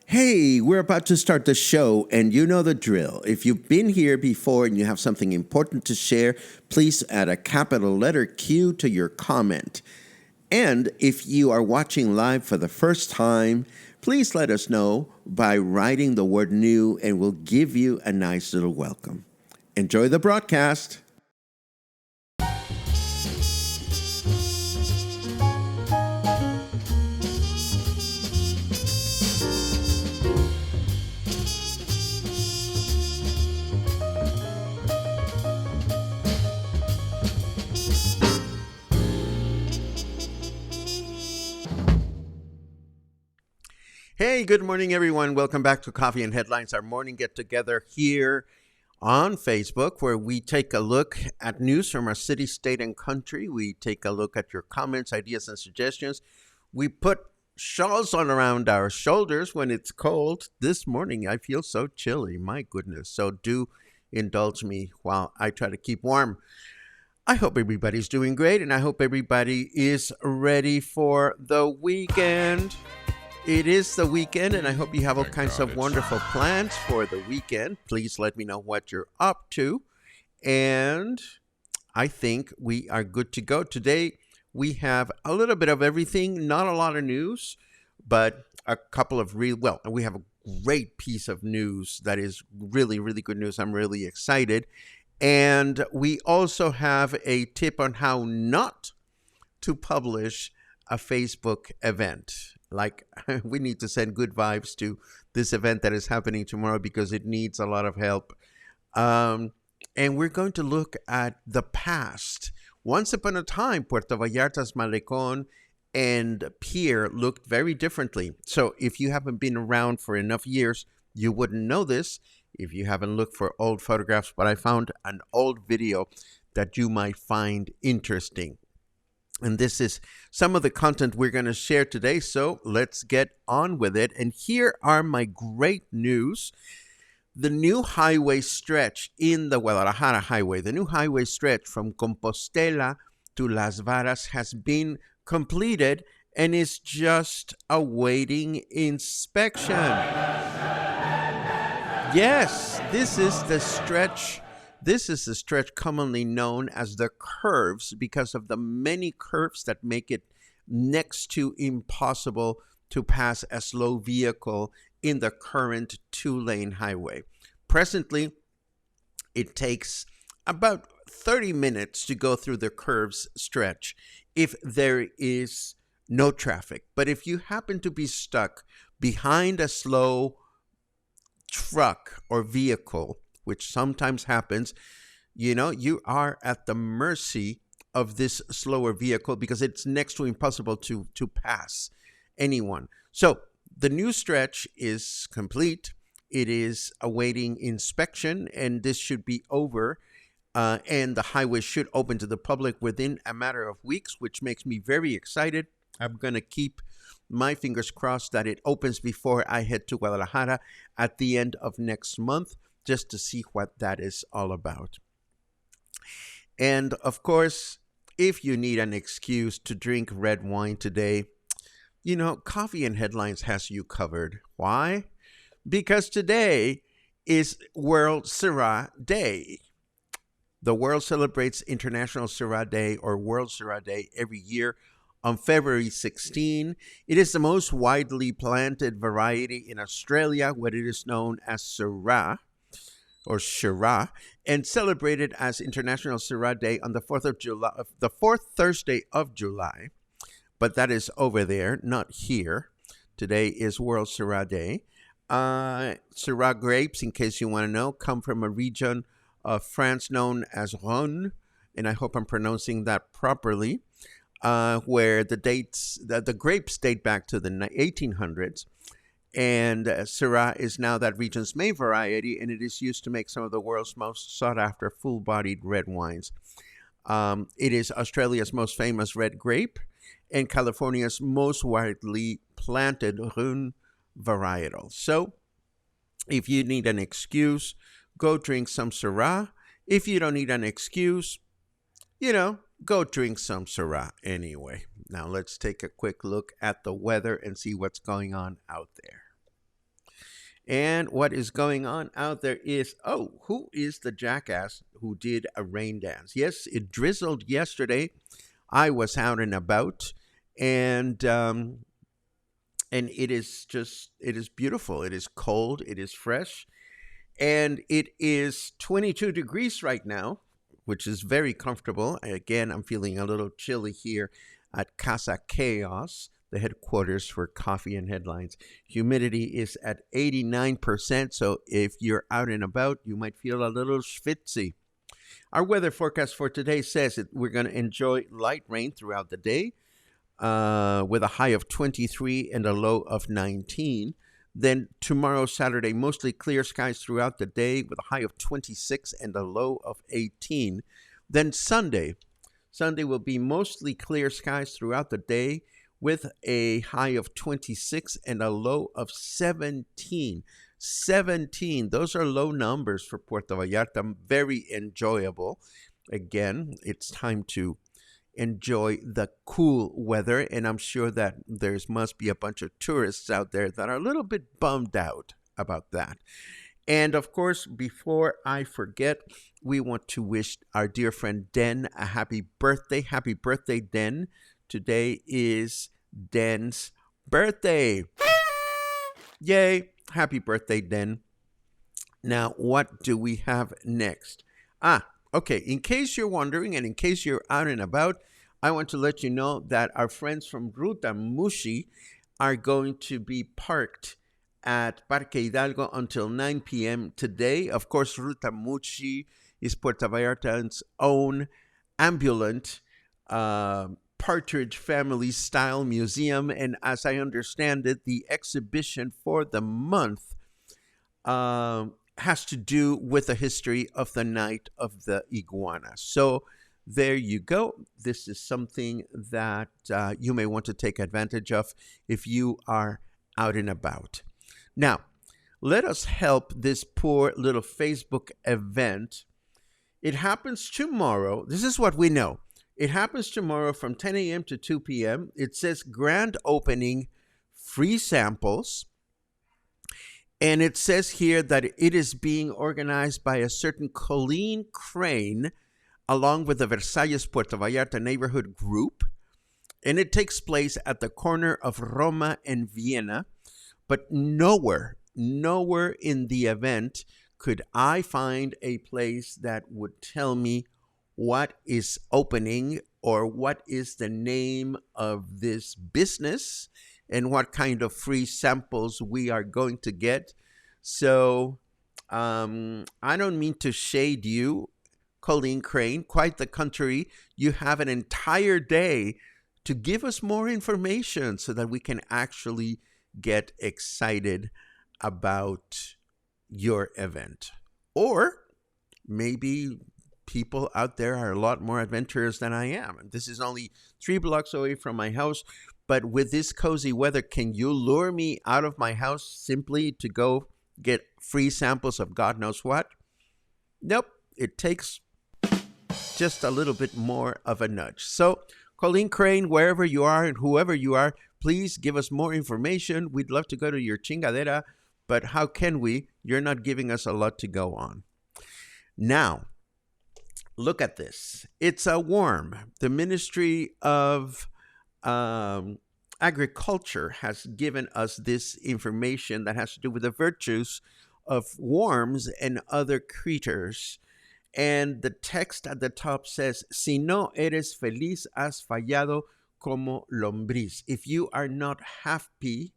Hey, we're about to start the show, and you know the drill. If you've been here before and you have something important to share, please add a capital letter Q to your comment. And if you are watching live for the first time, please let us know by writing the word new, and we'll give you a nice little welcome. Enjoy the broadcast. Hey, good morning, everyone. Welcome back to Coffee and Headlines, our morning get-together here on Facebook, where we take a look at news from our city, state, and country. We take a look at your comments, ideas, and suggestions. We put shawls on around our shoulders when it's cold. This morning, I feel so chilly. My goodness. So do indulge me while I try to keep warm. I hope everybody's doing great, and I hope everybody is ready for the weekend. It is the weekend, and I hope you have all kinds of wonderful plans for the weekend. Please let me know what you're up to. And I think we are good to go. Today, we have a little bit of everything, not a lot of news, but a couple of we have a great piece of news that is really, really good news. I'm really excited. And we also have a tip on how not to publish a Facebook event. Like, we need to send good vibes to this event that is happening tomorrow because it needs a lot of help. And we're going to look at the past. Once upon a time, Puerto Vallarta's Malecón and Pier looked very differently. So if you haven't been around for enough years, you wouldn't know this if you haven't looked for old photographs. But I found an old video that you might find interesting. And this is some of the content we're going to share today, so let's get on with it. And here are my great news. The new highway stretch in the Guadalajara highway, the new highway stretch from Compostela to Las Varas has been completed and is just awaiting inspection. Yes, this is the stretch. This is the stretch commonly known as the curves because of the many curves that make it next to impossible to pass a slow vehicle in the current two-lane highway. Presently, it takes about 30 minutes to go through the curves stretch if there is no traffic. But if you happen to be stuck behind a slow truck or vehicle, which sometimes happens, you are at the mercy of this slower vehicle because it's next to impossible to pass anyone. So the new stretch is complete. It is awaiting inspection, and this should be over. And the highway should open to the public within a matter of weeks, which makes me very excited. I'm going to keep my fingers crossed that it opens before I head to Guadalajara at the end of next month, just to see what that is all about. And of course, if you need an excuse to drink red wine today, Coffee and Headlines has you covered. Why? Because today is World Syrah Day. The world celebrates International Syrah Day or World Syrah Day every year on February 16. It is the most widely planted variety in Australia, what it is known as Syrah or Syrah, and celebrated as International Syrah Day on the 4th of July, the fourth Thursday of July. But that is over there, not here. Today is World Syrah Day. Syrah grapes, in case you want to know, come from a region of France known as Rhône, and I hope I'm pronouncing that properly, where the grapes date back to the 1800s. And Syrah is now that region's main variety, and it is used to make some of the world's most sought-after full-bodied red wines. It is Australia's most famous red grape and California's most widely planted Rhône varietal. So, if you need an excuse, go drink some Syrah. If you don't need an excuse, go drink some Syrah anyway. Now, let's take a quick look at the weather and see what's going on out there. And what is going on out there is, who is the jackass who did a rain dance? Yes, it drizzled yesterday. I was out and about, and it is beautiful. It is cold. It is fresh. And it is 22 degrees right now, which is very comfortable. Again, I'm feeling a little chilly here at Casa Chaos, the headquarters for Coffee and Headlines. Humidity is at 89%, so if you're out and about, you might feel a little schwitzy. Our weather forecast for today says that we're going to enjoy light rain throughout the day with a high of 23 and a low of 19. Then tomorrow, Saturday, mostly clear skies throughout the day with a high of 26 and a low of 18. Then Sunday will be mostly clear skies throughout the day with a high of 26 and a low of 17. 17. Those are low numbers for Puerto Vallarta. Very enjoyable. Again, it's time to enjoy the cool weather, and I'm sure that there must be a bunch of tourists out there that are a little bit bummed out about that. And of course, before I forget, we want to wish our dear friend Den a happy birthday. Happy birthday, Den. Today is Den's birthday. Yay. Happy birthday, Den. Now, what do we have next? Okay. In case you're wondering and in case you're out and about, I want to let you know that our friends from Ruta Mushi are going to be parked at Parque Hidalgo until 9 p.m. today. Of course, Ruta Mushi is Puerto Vallarta's own ambulant Partridge Family style museum, and as I understand it, the exhibition for the month has to do with the history of the Night of the Iguana. So there you go. This is something that you may want to take advantage of if you are out and about. Now, let us help this poor little Facebook event. It happens tomorrow. This is what we know. It happens tomorrow from 10 a.m. to 2 p.m. It says grand opening, free samples. And it says here that it is being organized by a certain Colleen Crane, along with the Versalles Puerto Vallarta neighborhood group. And it takes place at the corner of Roma and Vienna. But nowhere in the event could I find a place that would tell me what is opening or what is the name of this business and what kind of free samples we are going to get. So I don't mean to shade you, Colleen Crane. Quite the contrary. You have an entire day to give us more information so that we can actually get excited about your event. Or maybe people out there are a lot more adventurous than I am. This is only 3 blocks away from my house, but with this cozy weather, can you lure me out of my house simply to go get free samples of God knows what? Nope. It takes just a little bit more of a nudge. So, Colleen Crane, wherever you are and whoever you are, please give us more information. We'd love to go to your chingadera, But how can we? You're not giving us a lot to go on. Now, look at this. It's a worm. The Ministry of Agriculture has given us this information that has to do with the virtues of worms and other creatures. And the text at the top says, Si no eres feliz, has fallado como lombriz. If you are not happy,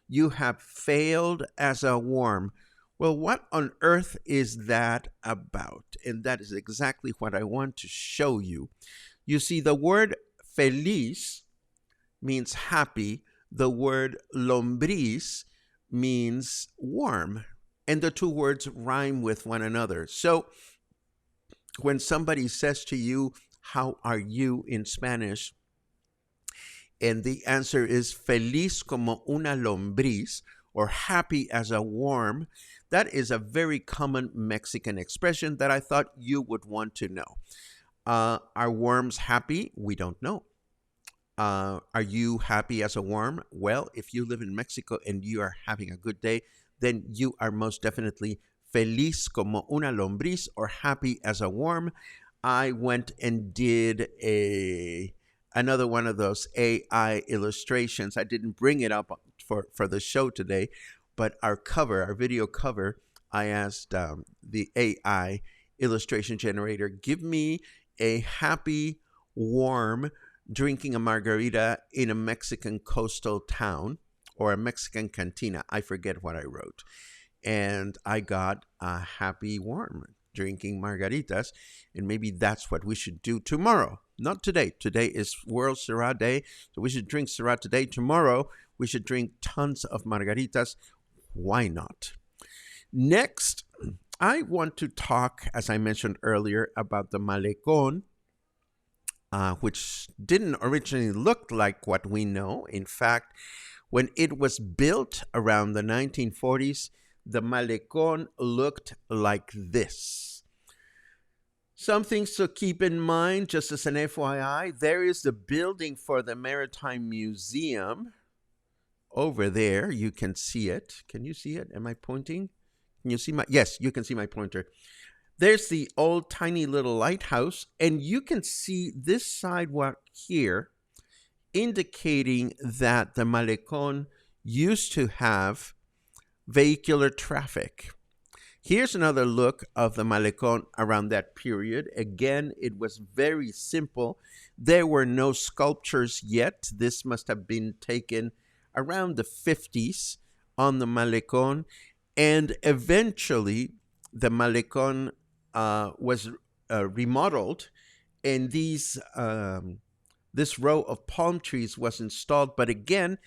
you have failed as a worm. Well, what on earth is that about? And that is exactly what I want to show you. You see, the word feliz means happy. The word lombriz means worm. And the two words rhyme with one another. So when somebody says to you, how are you in Spanish? And the answer is feliz como una lombriz, or happy as a worm. That is a very common Mexican expression that I thought you would want to know. Are worms happy? We don't know. Are you happy as a worm? Well, if you live in Mexico and you are having a good day, then you are most definitely feliz como una lombriz, or happy as a worm. I went and did another one of those AI illustrations. I didn't bring it up for the show today, but our video cover, I asked the AI illustration generator, give me a happy worm drinking a margarita in a Mexican coastal town or a Mexican cantina. I forget what I wrote. And I got a happy worm drinking margaritas. And maybe that's what we should do tomorrow. Not today. Today is World Syrah Day. So we should drink Syrah today. Tomorrow, we should drink tons of margaritas. Why not? Next, I want to talk, as I mentioned earlier, about the Malecón, which didn't originally look like what we know. In fact, when it was built around the 1940s, the Malecón looked like this. Some things to keep in mind, just as an FYI, there is the building for the Maritime Museum over there. You can see it. Can you see it? Am I pointing? Can you see my? Yes, you can see my pointer. There's the old tiny little lighthouse, and you can see this sidewalk here indicating that the Malecón used to have vehicular traffic. Here's another look of the Malecón around that period. Again, it was very simple. There were no sculptures yet. This must have been taken around the 50s on the Malecón. And eventually, the Malecón was remodeled, and this row of palm trees was installed. But again,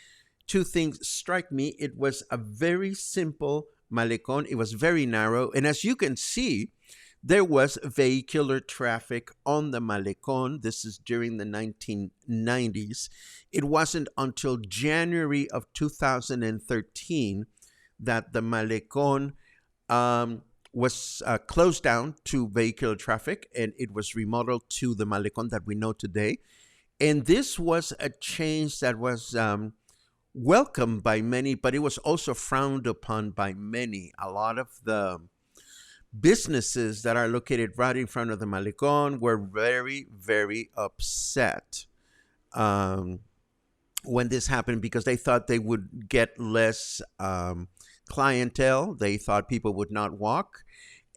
two things strike me. It was a very simple Malecón. It was very narrow. And as you can see, there was vehicular traffic on the Malecón. This is during the 1990s. It wasn't until January of 2013 that the Malecón was closed down to vehicular traffic, and it was remodeled to the Malecón that we know today. And this was a change that was welcomed by many, but it was also frowned upon by many. A lot of the businesses that are located right in front of the Malecón were very, very upset when this happened, because they thought they would get less clientele. They thought people would not walk.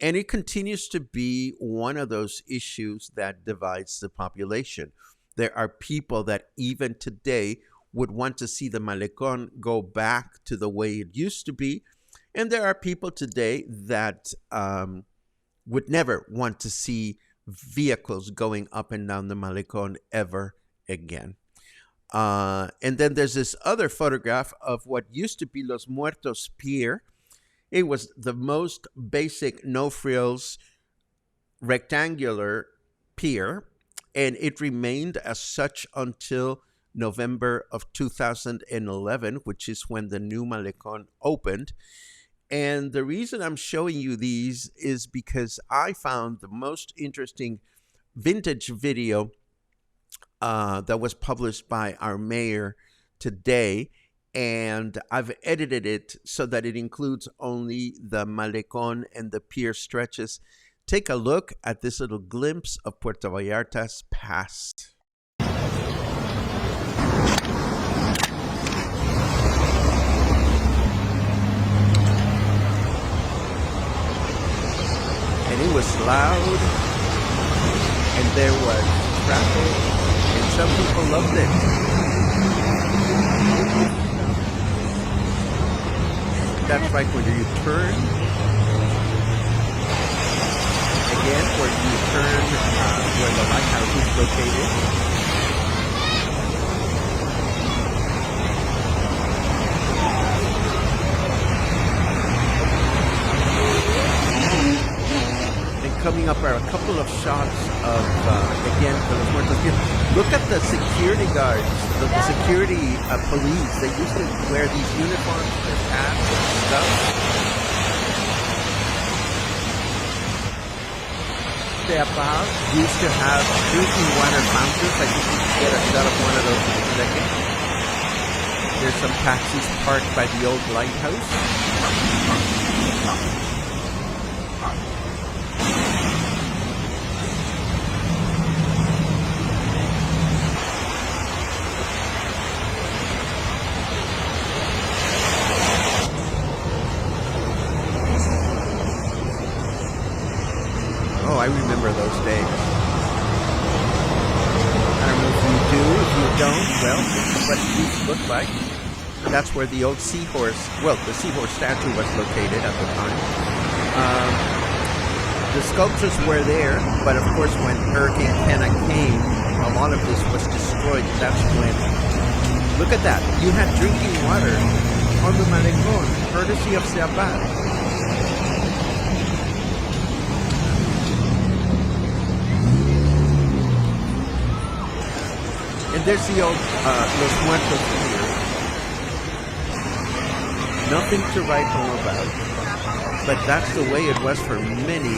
And it continues to be one of those issues that divides the population. There are people that even today would want to see the Malecón go back to the way it used to be. And there are people today that would never want to see vehicles going up and down the Malecón ever again. And then there's this other photograph of what used to be Los Muertos Pier. It was the most basic, no-frills, rectangular pier, and it remained as such until November of 2011, which is when the new Malecón opened. And the reason I'm showing you these is because I found the most interesting vintage video that was published by our mayor today. and I've edited it so that it includes only the Malecón and the Pier stretches. Take a look at this little glimpse of Puerto Vallarta's past. And it was loud, and there was traffic, and some people loved it. That's right, when you turn, again, where you turn where the lighthouse is located. And coming up are a couple of shots of, again, for the Muertos. Look at the security guards, the security police. They used to wear these uniforms, their hats and stuff. The above used to have drinking water fountains. I think you can get a shot of one of those in a second. There's some taxis parked by the old lighthouse. Oh, I remember those days. I don't know if you do, if you don't, well, this is what it used to look like. That's where the old seahorse, well, the seahorse statue was located at the time. The sculptures were there, but of course when Hurricane Kenna came, a lot of this was destroyed. That's when, look at that, you had drinking water on the Malecón, courtesy of Syrah. And there's the old Los Muertos here. Nothing to write home about. But that's the way it was for many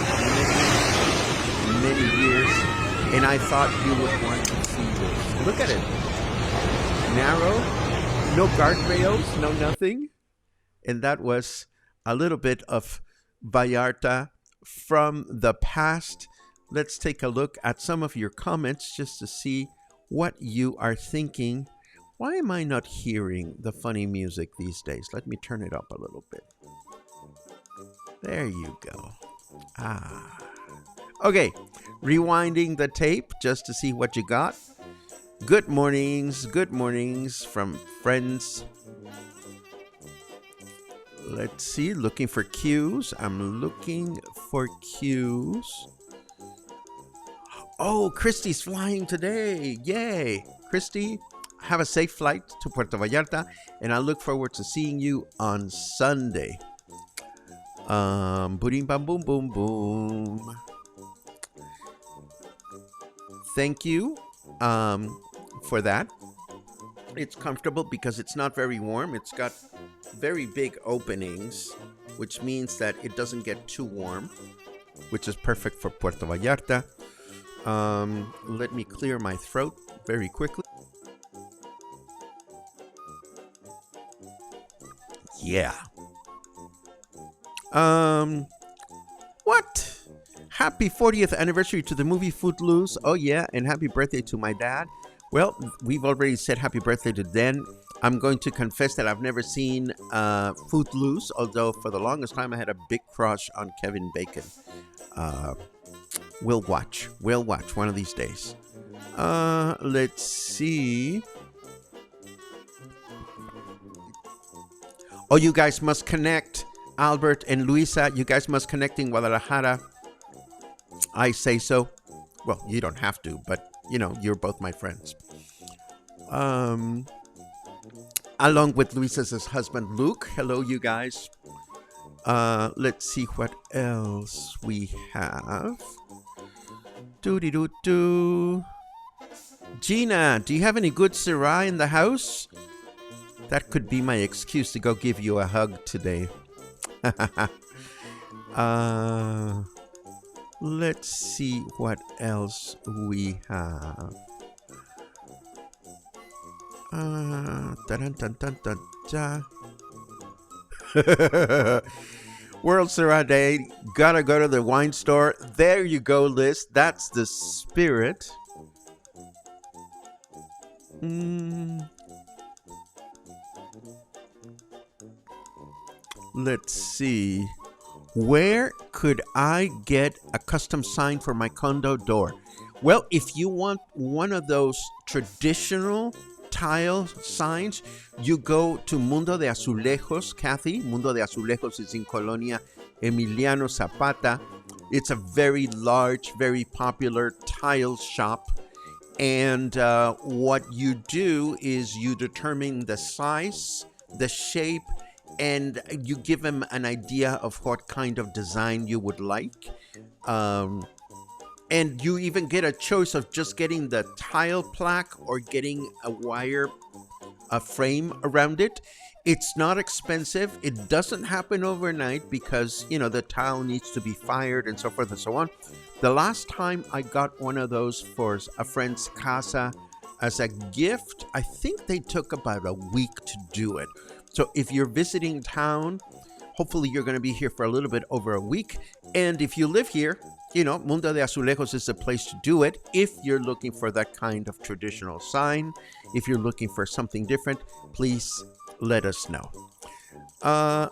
years. And I thought you would want to see this. Look at it. Narrow, no guardrails, no nothing. And that was a little bit of Vallarta from the past. Let's take a look at some of your comments just to see what you are thinking. Why am I not hearing the funny music these days? Let me turn it up a little bit. There you go. Okay, rewinding the tape just to see what you got. Good mornings from friends. Let's see, looking for cues. I'm looking for cues. Oh, Christy's flying today. Yay. Christy, have a safe flight to Puerto Vallarta, and I look forward to seeing you on Sunday. Boom, bam, boom, boom, boom. Thank you for that. It's comfortable because it's not very warm. It's got very big openings, which means that it doesn't get too warm, which is perfect for Puerto Vallarta. Let me clear my throat very quickly. Yeah. What? Happy 40th anniversary to the movie Footloose. Oh yeah, and happy birthday to my dad. Well, we've already said happy birthday to Dan. I'm going to confess that I've never seen Footloose, although for the longest time I had a big crush on Kevin Bacon. We'll watch one of these days. Let's see. Oh, you guys must connect. Albert and Luisa, you guys must connect in Guadalajara. I say so. Well, you don't have to, but you know, you're both my friends. Along with Luisa's husband, Luke. Hello, you guys. Let's see what else we have. Doo-dee-doo-doo. Gina, do you have any good Syrah in the house? That could be my excuse to go give you a hug today. Let's see what else we have. Dun, dun, dun, dun, dun. World Syrah Day. Gotta go to the wine store. There you go, Liz. That's the spirit. Let's see. Where could I get a custom sign for my condo door? Well, if you want one of those traditional tile signs, you go to Mundo de Azulejos, Kathy. Mundo de Azulejos is in Colonia Emiliano Zapata. It's a very large, very popular tile shop. And what you do is you determine the size, the shape, and you give them an idea of what kind of design you would like. And you even get a choice of just getting the tile plaque or getting a frame around it. It's not expensive. It doesn't happen overnight because, the tile needs to be fired and so forth and so on. The last time I got one of those for a friend's casa as a gift, I think they took about a week to do it. So if you're visiting town, hopefully you're going to be here for a little bit over a week. And if you live here, Mundo de Azulejos is the place to do it. If you're looking for that kind of traditional sign, if you're looking for something different, please let us know.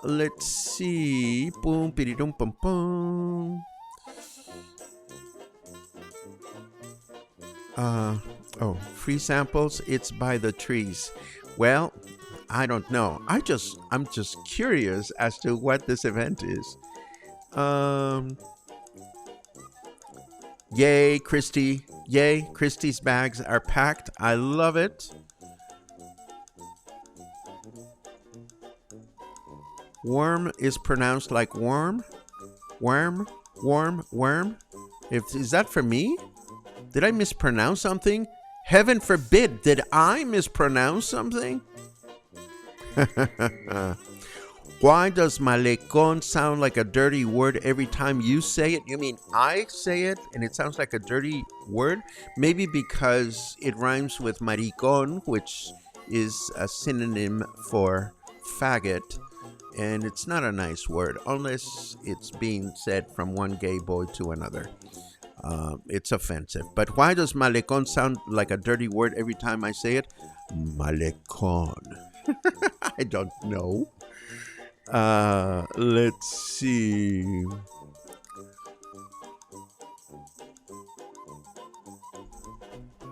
Let's see. Boom, bididum, pum, pum. Free samples. It's by the trees. Well, I don't know. I'm just curious as to what this event is. Yay, Christy. Yay, Christy's bags are packed. I love it. Worm is pronounced like worm. Worm. Is that for me? Did I mispronounce something? Heaven forbid. Did I mispronounce something? Why does Malecón sound like a dirty word every time you say it? You mean I say it and it sounds like a dirty word? Maybe because it rhymes with maricón, which is a synonym for faggot. And it's not a nice word unless it's being said from one gay boy to another. It's offensive. But why does Malecón sound like a dirty word every time I say it? Malecón. I don't know. Let's see.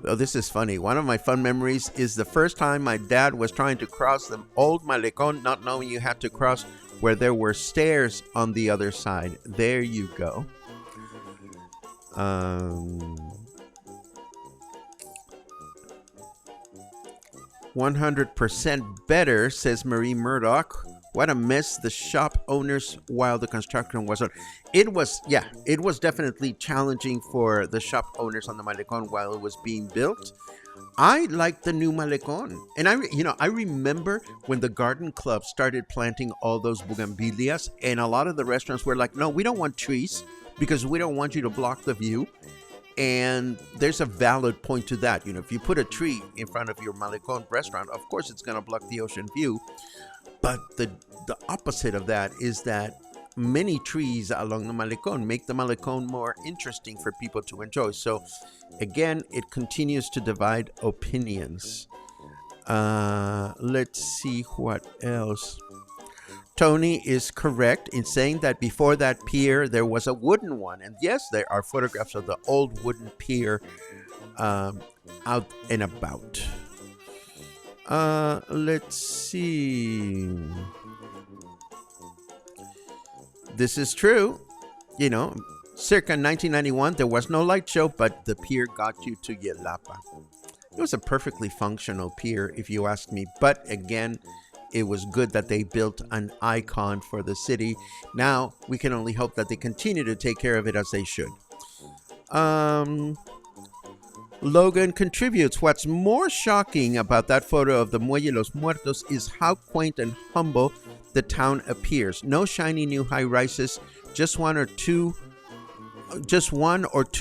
Oh, this is funny. One of my fun memories is the first time my dad was trying to cross the old Malecón, not knowing you had to cross where there were stairs on the other side. There you go. 100% better, says Marie Murdoch. What a mess the shop owners while the construction was on. It was definitely challenging for the shop owners on the Malecón while it was being built. I like the new Malecón. And I remember when the garden club started planting all those bougainvilleas, and a lot of the restaurants were like, no, we don't want trees because we don't want you to block the view. And there's a valid point to that. If you put a tree in front of your Malecón restaurant, of course it's going to block the ocean view. But the opposite of that is that many trees along the Malecón make the Malecón more interesting for people to enjoy. So again, it continues to divide opinions. Let's see what else. Tony is correct in saying that before that pier, there was a wooden one. And yes, there are photographs of the old wooden pier out and about. Let's see. This is true. Circa 1991, there was no light show, but the pier got you to Yelapa. It was a perfectly functional pier, if you ask me. But again, it was good that they built an icon for the city. Now, we can only hope that they continue to take care of it as they should. Logan contributes, what's more shocking about that photo of the Muelle Los Muertos is how quaint and humble the town appears. No shiny new high-rises, just one or two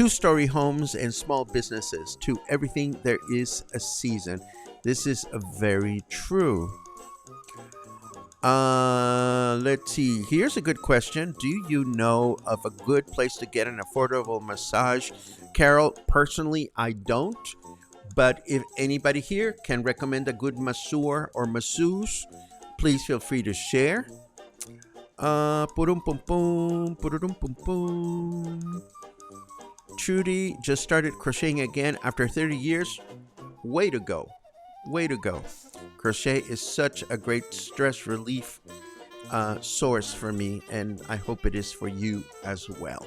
story homes and small businesses. To everything there is a season. This is very true. Let's see. Here's a good question. Do you know of a good place to get an affordable massage? Carol, personally, I don't. But if anybody here can recommend a good masseur or masseuse, please feel free to share. Purum pum pum, purum pum pum. Trudy just started crocheting again after 30 years. Way to go. Way to go. Crochet is such a great stress relief source for me, and I hope it is for you as well.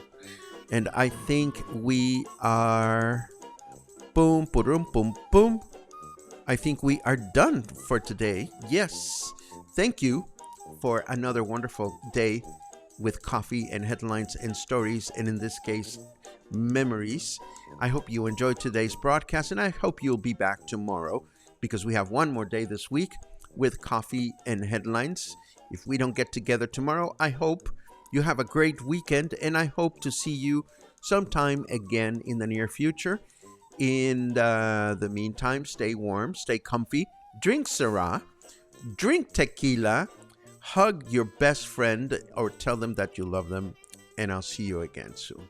And I think we are boom, boom, boom, boom. I think we are done for today. Yes. Thank you for another wonderful day with coffee and headlines and stories, and in this case, memories. I hope you enjoyed today's broadcast, and I hope you'll be back tomorrow because we have one more day this week with coffee and headlines. If we don't get together tomorrow, I hope you have a great weekend, and I hope to see you sometime again in the near future. In the meantime, stay warm, stay comfy, drink Syrah, drink tequila, hug your best friend or tell them that you love them, and I'll see you again soon.